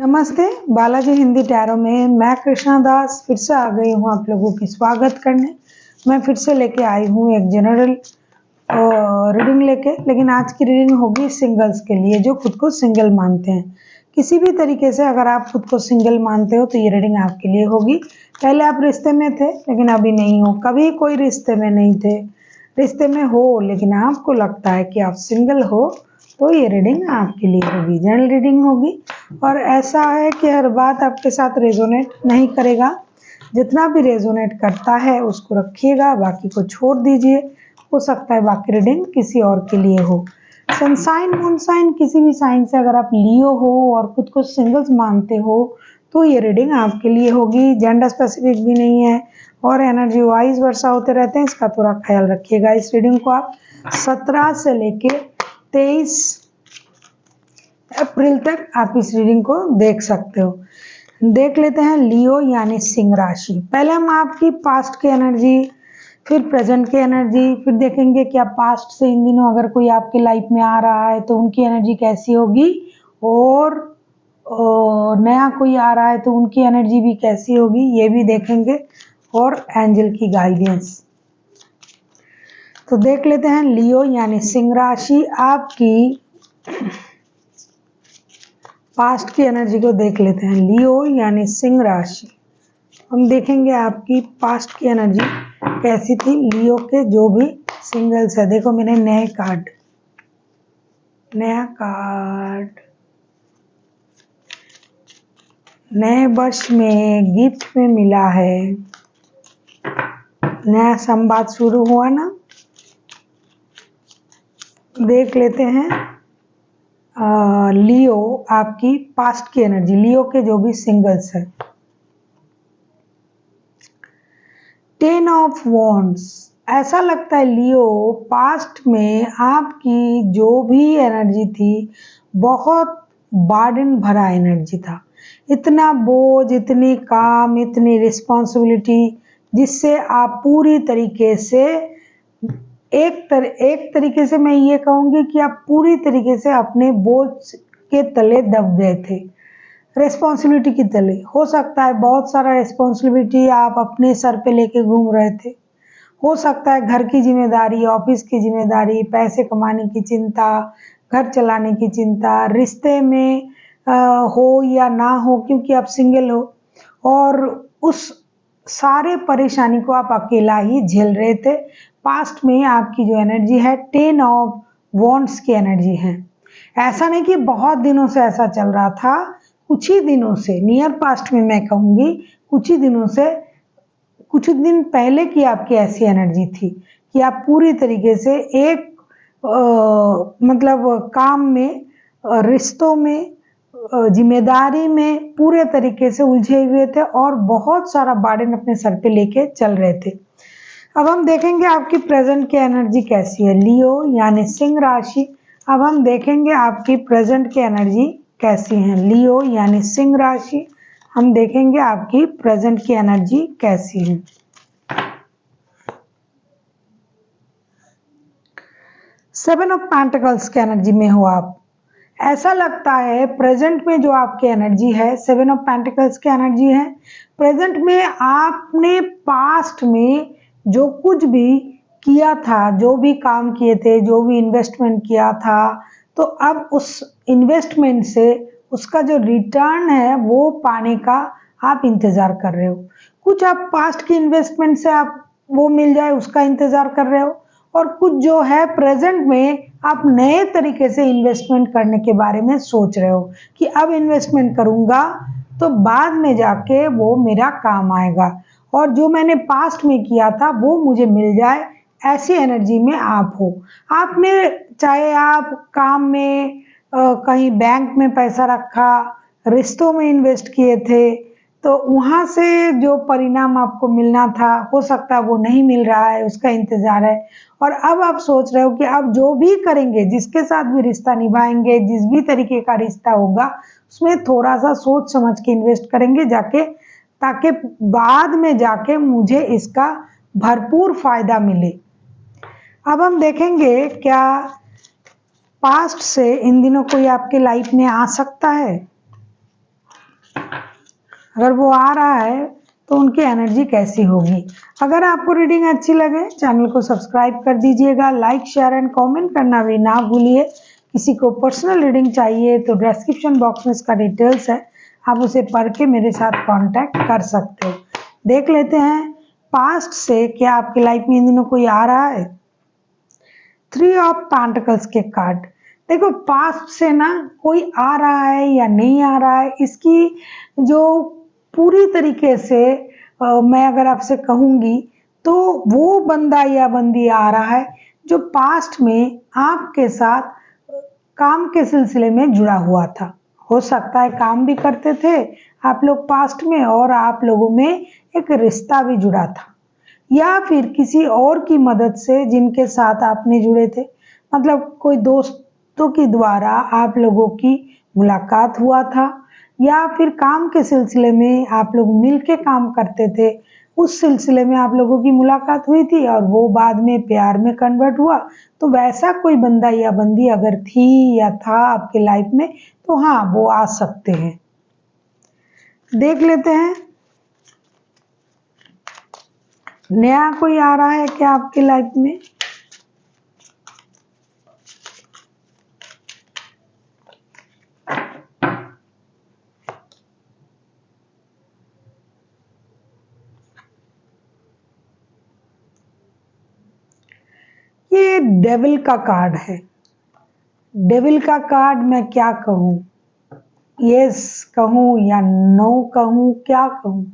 नमस्ते, बालाजी हिंदी टैरो में मैं कृष्णा दास फिर से आ गई हूँ आप लोगों की स्वागत करने। मैं फिर से लेके आई हूँ एक जनरल रीडिंग लेके, लेकिन आज की रीडिंग होगी सिंगल्स के लिए जो खुद को सिंगल मानते हैं। किसी भी तरीके से अगर आप खुद को सिंगल मानते हो तो ये रीडिंग आपके लिए होगी। पहले आप रिश्ते में थे लेकिन अभी नहीं हो, कभी कोई रिश्ते में नहीं थे, रिश्ते में हो लेकिन आपको लगता है कि आप सिंगल हो, तो ये रीडिंग आपके लिए होगी, जनरल रीडिंग होगी। और ऐसा है कि हर बात आपके साथ रेजोनेट नहीं करेगा, जितना भी रेजोनेट करता है उसको रखिएगा, बाकी को छोड़ दीजिए। हो सकता है बाकी रीडिंग किसी और के लिए हो। सनसाइन मूनसाइन किसी भी साइन से अगर आप लियो हो और खुद को सिंगल्स मानते हो तो ये रीडिंग आपके लिए होगी। जेंडर स्पेसिफिक भी नहीं है और एनर्जी वाइज वर्षा होते रहते हैं, इसका थोड़ा ख्याल रखिएगा। इस रीडिंग को आप 17 से लेके 23 अप्रैल तक आप इस रीडिंग को देख सकते हो। देख लेते हैं लियो यानी सिंह राशि। पहले हम आपकी पास्ट की एनर्जी, फिर प्रेजेंट की एनर्जी, फिर देखेंगे क्या पास्ट से इन दिनों अगर कोई आपकी लाइफ में आ रहा है तो उनकी एनर्जी कैसी होगी, और नया कोई आ रहा है तो उनकी एनर्जी भी कैसी होगी ये भी देखेंगे, और एंजल की गाइडेंस। तो देख लेते हैं लियो यानी सिंह राशि आपकी पास्ट की एनर्जी को देख लेते हैं। लियो यानी सिंह राशि, हम देखेंगे आपकी पास्ट की एनर्जी कैसी थी लियो के जो भी सिंगल्स है। देखो मैंने नया कार्ड नए वर्ष में गिफ्ट में मिला है, नया संवाद शुरू हुआ ना। देख लेते हैं लियो आपकी पास्ट की एनर्जी, लियो के जो भी सिंगल्स है। 10 ऑफ वॉन्ड्स, ऐसा लगता है लियो पास्ट में आपकी जो भी एनर्जी थी बहुत बर्डन भरा एनर्जी था, इतना बोझ, इतनी काम, इतनी रिस्पॉन्सिबिलिटी, जिससे आप पूरी तरीके से एक तरीके से मैं ये कहूँगी कि आप पूरी तरीके से अपने बोझ के तले दब गए थे, रिस्पॉन्सिबिलिटी की तले। हो सकता है बहुत सारा रिस्पॉन्सिबिलिटी आप अपने सर पे लेके घूम रहे थे। हो सकता है घर की जिम्मेदारी, ऑफिस की जिम्मेदारी, पैसे कमाने की चिंता, घर चलाने की चिंता, रिश्ते में हो या ना हो क्योंकि आप सिंगल हो, और उस सारे परेशानी को आप अकेला ही झेल रहे थे। पास्ट में आपकी जो एनर्जी है 10 ऑफ वॉन्ड्स की एनर्जी है। ऐसा नहीं कि बहुत दिनों से ऐसा चल रहा था, कुछ ही दिनों से, नियर पास्ट में मैं कहूँगी, कुछ ही दिनों से, कुछ दिन पहले की आपकी ऐसी एनर्जी थी कि आप पूरी तरीके से एक मतलब काम में, रिश्तों में, जिम्मेदारी में पूरे तरीके से उलझे हुए थे और बहुत सारा बर्डन अपने सर पे लेके चल रहे थे। अब हम देखेंगे आपकी प्रेजेंट की एनर्जी कैसी है लियो यानी सिंह राशि। अब हम देखेंगे आपकी प्रेजेंट की एनर्जी कैसी है लियो यानी सिंह राशि। हम देखेंगे आपकी प्रेजेंट की एनर्जी कैसी है। सेवन ऑफ पेंटिकल्स की एनर्जी में हो आप। ऐसा लगता है प्रेजेंट में जो आपकी एनर्जी है सेवन ऑफ पेंटिकल्स की एनर्जी है। प्रेजेंट में आपने पास्ट में जो कुछ भी किया था, जो भी काम किए थे, जो भी इन्वेस्टमेंट किया था, तो अब उस इन्वेस्टमेंट से उसका जो रिटर्न है वो पाने का आप इंतजार कर रहे हो। कुछ आप पास्ट की इन्वेस्टमेंट से आप वो मिल जाए उसका इंतजार कर रहे हो, और कुछ जो है प्रेजेंट में आप नए तरीके से इन्वेस्टमेंट करने के बारे में सोच रहे हो कि अब इन्वेस्टमेंट करूंगा तो बाद में जाके वो मेरा काम आएगा, और जो मैंने पास्ट में किया था वो मुझे मिल जाए, ऐसी एनर्जी में आप हो। आपने चाहे आप काम में कहीं बैंक में पैसा रखा, रिश्तों में इन्वेस्ट किए थे, तो वहाँ से जो परिणाम आपको मिलना था हो सकता है वो नहीं मिल रहा है, उसका इंतजार है। और अब आप सोच रहे हो कि अब जो भी करेंगे, जिसके साथ भी रिश्ता निभाएंगे, जिस भी तरीके का रिश्ता होगा, उसमें थोड़ा सा सोच समझ के इन्वेस्ट करेंगे जाके, ताकि बाद में जाके मुझे इसका भरपूर फायदा मिले। अब हम देखेंगे क्या पास्ट से इन दिनों कोई आपके लाइफ में आ सकता है। अगर वो आ रहा है तो उनकी एनर्जी कैसी होगी। अगर आपको रीडिंग अच्छी लगे चैनल को सब्सक्राइब कर दीजिएगा, लाइक शेयर एंड कमेंट करना भी ना भूलिए। किसी को पर्सनल रीडिंग चाहिए तो डिस्क्रिप्शन बॉक्स में इसका डिटेल्स है, आप उसे पढ़ के मेरे साथ कांटेक्ट कर सकते हो। देख लेते हैं पास्ट से क्या आपकी लाइफ में इन दिनों कोई आ रहा है। 3 ऑफ पेंटिकल्स के कार्ड। देखो पास्ट से ना कोई आ रहा है या नहीं आ रहा है, इसकी जो पूरी तरीके से मैं अगर आपसे कहूँगी तो वो बंदा या बंदी आ रहा है जो पास्ट में आपके साथ काम के सिलसिले में जुड़ा हुआ था। हो सकता है काम भी करते थे आप लोग पास्ट में और आप लोगों में एक रिश्ता भी जुड़ा था, या फिर किसी और की मदद से जिनके साथ आपने जुड़े थे, मतलब कोई दोस्तों के द्वारा आप लोगों की मुलाकात हुआ था, या फिर काम के सिलसिले में आप लोग मिल के काम करते थे, उस सिलसिले में आप लोगों की मुलाकात हुई थी और वो बाद में प्यार में कन्वर्ट हुआ। तो वैसा कोई बंदा या बंदी अगर थी या था आपके लाइफ में तो हाँ वो आ सकते हैं। देख लेते हैं नया कोई आ रहा है क्या आपकी लाइफ में। ये डेविल का कार्ड है। डेविल का कार्ड मैं क्या कहूँ, यस कहूँ या नो कहूँ, क्या कहूँ।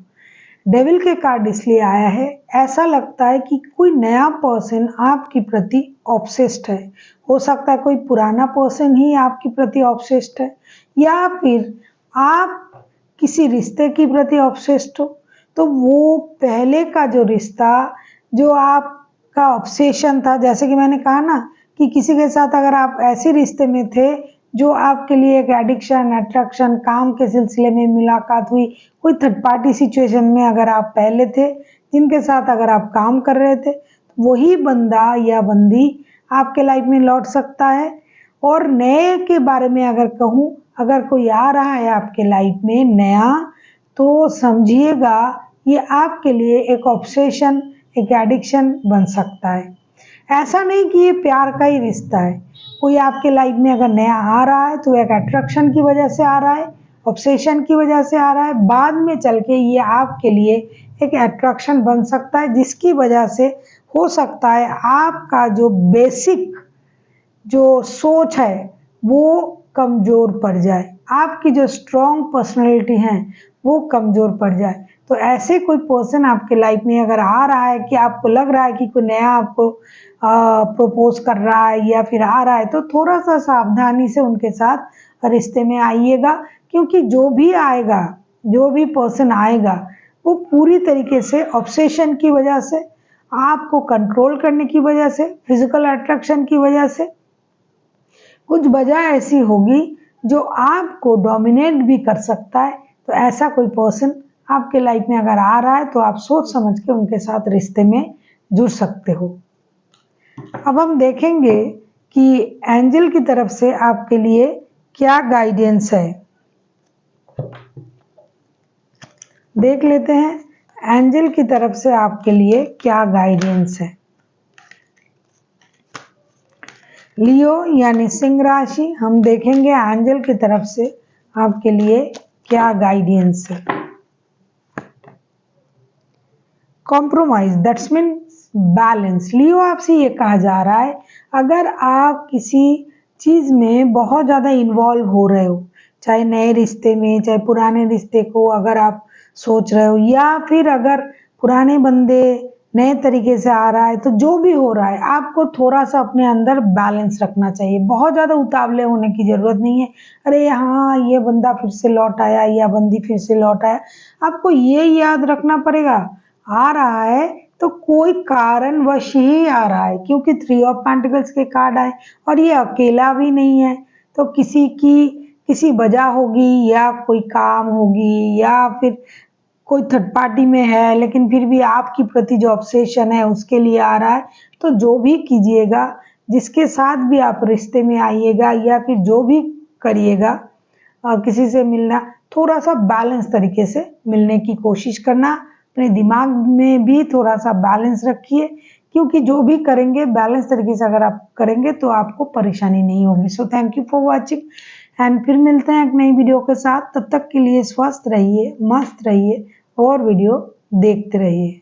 डेविल के कार्ड इसलिए आया है, ऐसा लगता है कि कोई नया पर्सन आपके प्रति ऑब्सेस्ड है। हो सकता है कोई पुराना पर्सन ही आपके प्रति ऑब्सेस्ड है, या फिर आप किसी रिश्ते के प्रति ऑब्सेस्ड हो। तो वो पहले का जो रिश्ता जो आपका ऑब्सेशन था, जैसे कि मैंने कहा ना कि किसी के साथ अगर आप ऐसे रिश्ते में थे जो आपके लिए एक एडिक्शन, अट्रैक्शन, काम के सिलसिले में मुलाकात हुई, कोई थर्ड पार्टी सिचुएशन में अगर आप पहले थे, जिनके साथ अगर आप काम कर रहे थे, वही बंदा या बंदी आपके लाइफ में लौट सकता है। और नए के बारे में अगर कहूँ, अगर कोई आ रहा है आपके लाइफ में नया, तो समझिएगा ये आपके लिए एक ऑब्सेशन, एक एडिक्शन बन सकता है। ऐसा नहीं कि ये प्यार का ही रिश्ता है। कोई आपके लाइफ में अगर नया आ रहा है तो एक अट्रैक्शन की वजह से आ रहा है, ऑब्सेशन की वजह से आ रहा है, बाद में चल के ये आपके लिए एक अट्रैक्शन बन सकता है, जिसकी वजह से हो सकता है आपका जो बेसिक जो सोच है वो कमज़ोर पड़ जाए, आपकी जो स्ट्रॉन्ग पर्सनैलिटी है वो कमज़ोर पड़ जाए। तो ऐसे कोई पर्सन आपके लाइफ में अगर आ रहा है कि आपको लग रहा है कि कोई नया आपको प्रपोज कर रहा है या फिर आ रहा है, तो थोड़ा सा सावधानी से उनके साथ रिश्ते में आइएगा, क्योंकि जो भी आएगा, जो भी पर्सन आएगा वो पूरी तरीके से ऑब्सेशन की वजह से, आपको कंट्रोल करने की वजह से, फिजिकल अट्रैक्शन की वजह से, कुछ वजह ऐसी होगी जो आपको डोमिनेट भी कर सकता है। तो ऐसा कोई पर्सन आपके लाइफ में अगर आ रहा है तो आप सोच समझ के उनके साथ रिश्ते में जुड़ सकते हो। अब हम देखेंगे कि एंजल की तरफ से आपके लिए क्या गाइडेंस है। देख लेते हैं एंजल की तरफ से आपके लिए क्या गाइडेंस है। लियो यानी सिंह राशि, हम देखेंगे एंजल की तरफ से आपके लिए क्या गाइडेंस है। Compromise that's means balance. लियो आपसे ये कहा जा रहा है अगर आप किसी चीज़ में बहुत ज़्यादा इन्वॉल्व हो रहे हो, चाहे नए रिश्ते में चाहे पुराने रिश्ते को अगर आप सोच रहे हो, या फिर अगर पुराने बंदे नए तरीके से आ रहा है, तो जो भी हो रहा है आपको थोड़ा सा अपने अंदर बैलेंस रखना चाहिए। बहुत ज़्यादा उतावले होने की ज़रूरत नहीं है। अरे हाँ ये बंदा फिर से लौट आया या बंदी फिर से लौट आया, आपको ये याद रखना पड़ेगा आ रहा है तो कोई कारणवश ही आ रहा है, क्योंकि 3 ऑफ पेंटिकल्स के कार्ड आए और ये अकेला भी नहीं है, तो किसी की किसी वजह होगी या कोई काम होगी या फिर कोई थर्ड पार्टी में है, लेकिन फिर भी आपकी प्रति जो ऑब्सेशन है उसके लिए आ रहा है। तो जो भी कीजिएगा, जिसके साथ भी आप रिश्ते में आइएगा या फिर जो भी करिएगा, किसी से मिलना, थोड़ा सा बैलेंस तरीके से मिलने की कोशिश करना। अपने दिमाग में भी थोड़ा सा बैलेंस रखिए, क्योंकि जो भी करेंगे बैलेंस तरीके से अगर आप करेंगे तो आपको परेशानी नहीं होगी। So thank you for watching and फिर मिलते हैं एक नई वीडियो के साथ। तब तक के लिए स्वस्थ रहिए, मस्त रहिए और वीडियो देखते रहिए।